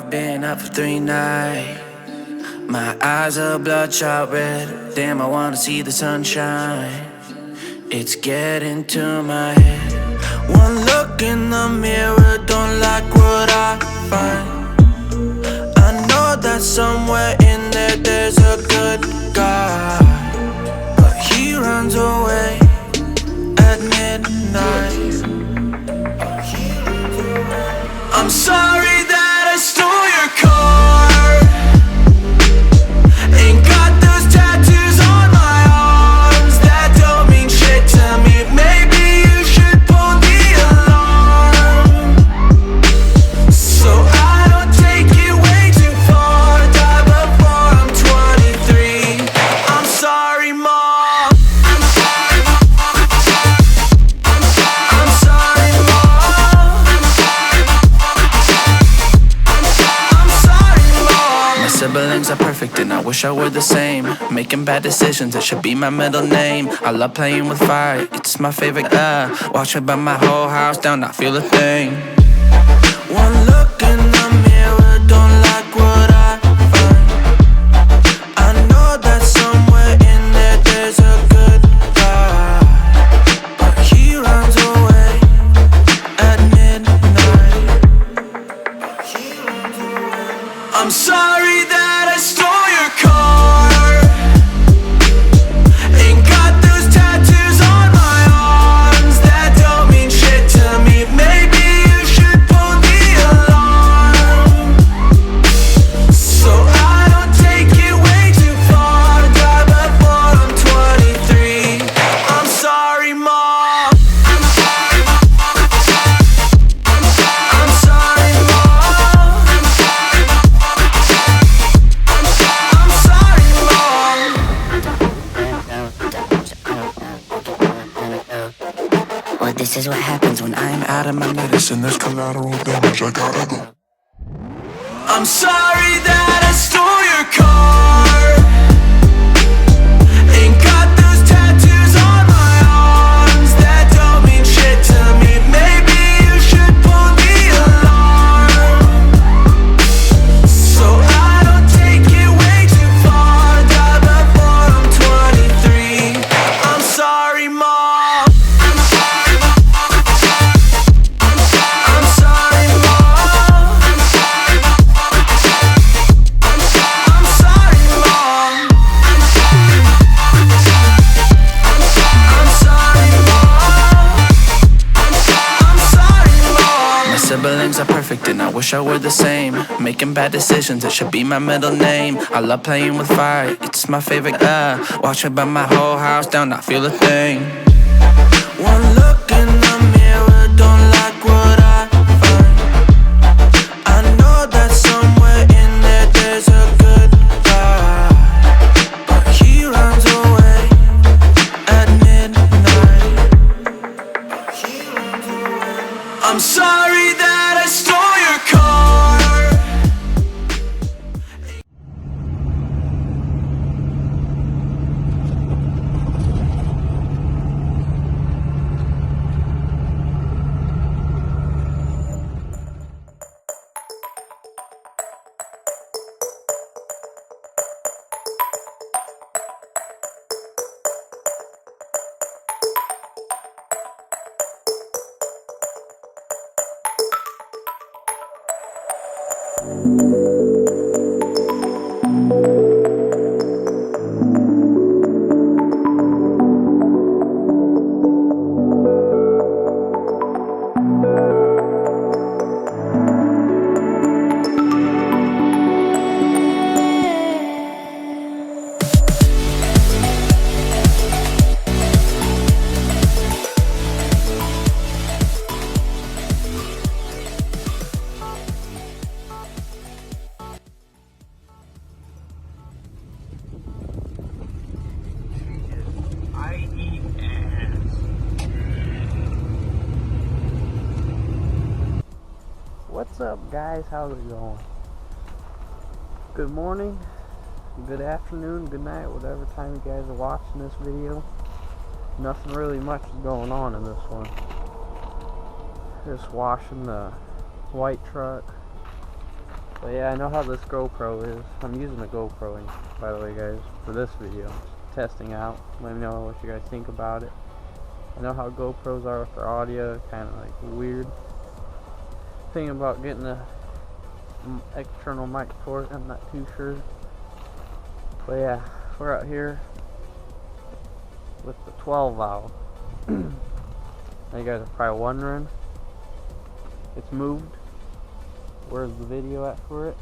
I've been up for 3 nights. My eyes are bloodshot red. Damn, I wanna see the sunshine. It's getting to my head. One look in the mirror, don't like what I find. I know that somewhere in there there's a good guy, but he runs away at midnight. I'm sorry that I stole your car. Ain't got those tattoos on my arms that don't mean shit to me. Maybe you should pull the alarm, so I don't take it way too far. Die before I'm 23. I'm sorry, Mom. I'm sorry, Mom. I'm sorry, Mom. I'm sorry, Mom. My siblings are perfect and I wish I were the same. Making bad decisions, it should be my middle name. I love playing with fire, it's my favorite. Watch me burn my whole house down, not feel a thing. One look in the mirror, don't like what I find. I know that somewhere in there there's a good guy, but he runs away at midnight. I'm sorry that I stole your car. Ain't got those tattoos on my arms that don't mean shit to me. Maybe you should pull the alarm, so I don't take it way too far. Die before I'm 23. I'm sorry, Mom. I'm sorry, Mom. I'm sorry, Mom. I'm sorry, Mom. Well, this is what happens when I'm out of my Medicine, there's collateral damage, I gotta go. I'm sorry that I stole your car. Ain't got those tattoos on my arms that don't mean shit to me. Maybe you should pull the alarm, so I don't take it way too far. Die before I'm 23. I'm sorry, Mom. I'm sorry, Mom. I'm sorry, Mom. I'm sorry, Mom. I'm sorry, Mom. I'm sorry, Mom. My siblings are perfect and I wish I were the same. Making bad decisions, it should be my middle name. I love playing with fire, it's my favorite. Watch me burn my whole house down, not feel a thing. One look in the mirror, don't like what I find. I know that somewhere in there there's a good guy, but he runs away at midnight. I'm sorry that I stole your car. What's up, guys? How's it going? Good morning, good afternoon, good night, whatever time you guys are watching this video. Nothing really much is going on in this one. Just washing the white truck, But yeah, I know how this GoPro is. I'm using a GoPro, by the way, guys, for this video. Testing out. Let me know what you guys think about it. I know how GoPros are with their audio, kind of like weird. Thinking about getting a external mic for it, I'm not too sure. But yeah, we're out here with the 12 valve. Now you guys are probably wondering, it's moved. Where's the video at for it?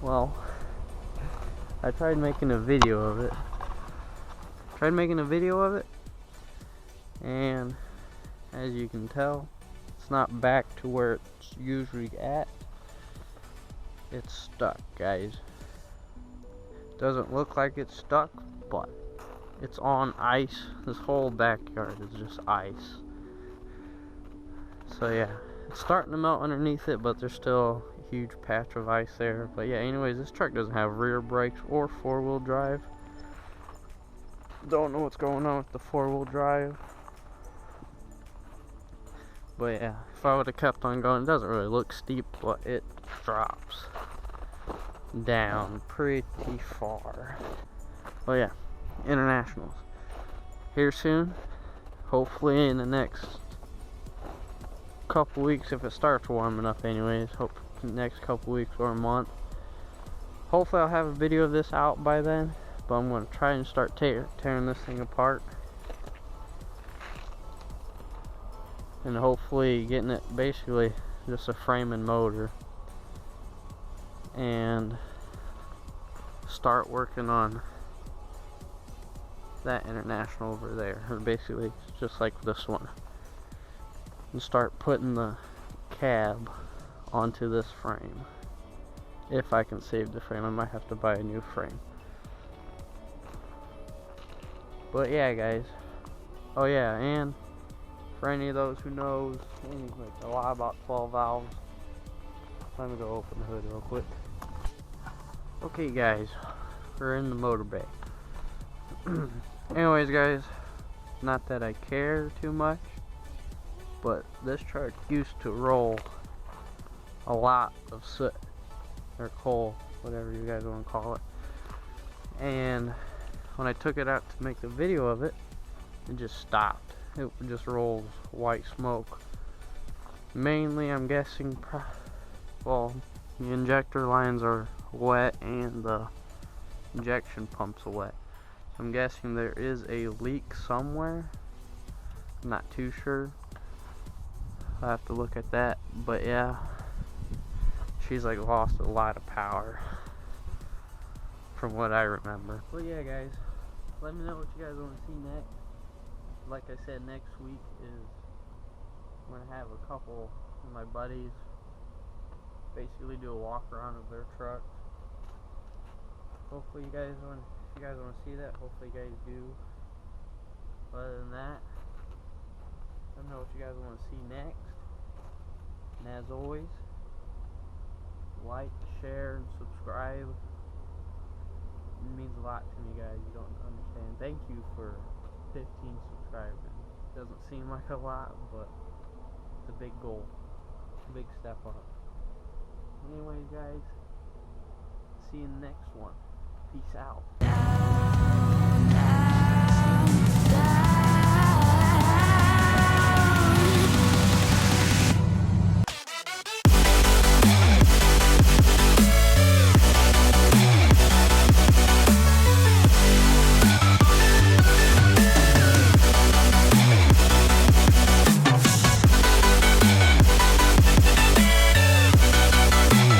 Well, I tried making a video of it. And as you can tell, it's not back to where it's usually at. It's stuck, guys. Doesn't look like it's stuck, but it's on ice. This whole backyard is just ice. So yeah, it's starting to melt underneath it, but there's still a huge patch of ice there. But yeah, anyways, this truck doesn't have rear brakes or four-wheel drive. Don't know what's going on with the four-wheel drive. But yeah, if I would have kept on going, it doesn't really look steep, but it drops down pretty far. But yeah, internationals here soon. Hopefully in the next couple weeks, if it starts warming up anyways. Hope next couple weeks or a month. Hopefully I'll have a video of this out by then. But I'm going to try and start tearing this thing apart. And hopefully getting it basically just a frame and motor. And start working on that international over there. Or basically just like this one. And start putting the cab onto this frame. If I can save the frame, I might have to buy a new frame. But yeah, guys. Oh yeah, and for any of those who knows like a lot about 12 valves, let me go open the hood real quick. Okay, guys, we're in the motor bay. Anyways, guys, not that I care too much, but this truck used to roll a lot of soot or coal, whatever you guys want to call it. And when I took it out to make the video of it, it just stopped. It just rolls white smoke. Mainly, I'm guessing, well, the injector lines are wet and the injection pumps are wet. So I'm guessing there is a leak somewhere. I'm not too sure. I'll have to look at that. But yeah, she's like lost a lot of power from what I remember. Well, yeah, guys, let me know what you guys want to see next. Like I said, next week is I'm going to have a couple of my buddies basically do a walk around of their trucks. Hopefully you guys want, if you guys want to see that, hopefully you guys do. Other than that, let me know what you guys want to see next. And as always, like, share, and subscribe. It means a lot to me, guys. You don't understand. Thank you for 15 subscribers. Doesn't seem like a lot, but it's a big goal. Big step up. Anyways, guys, see you in the next one. Peace out.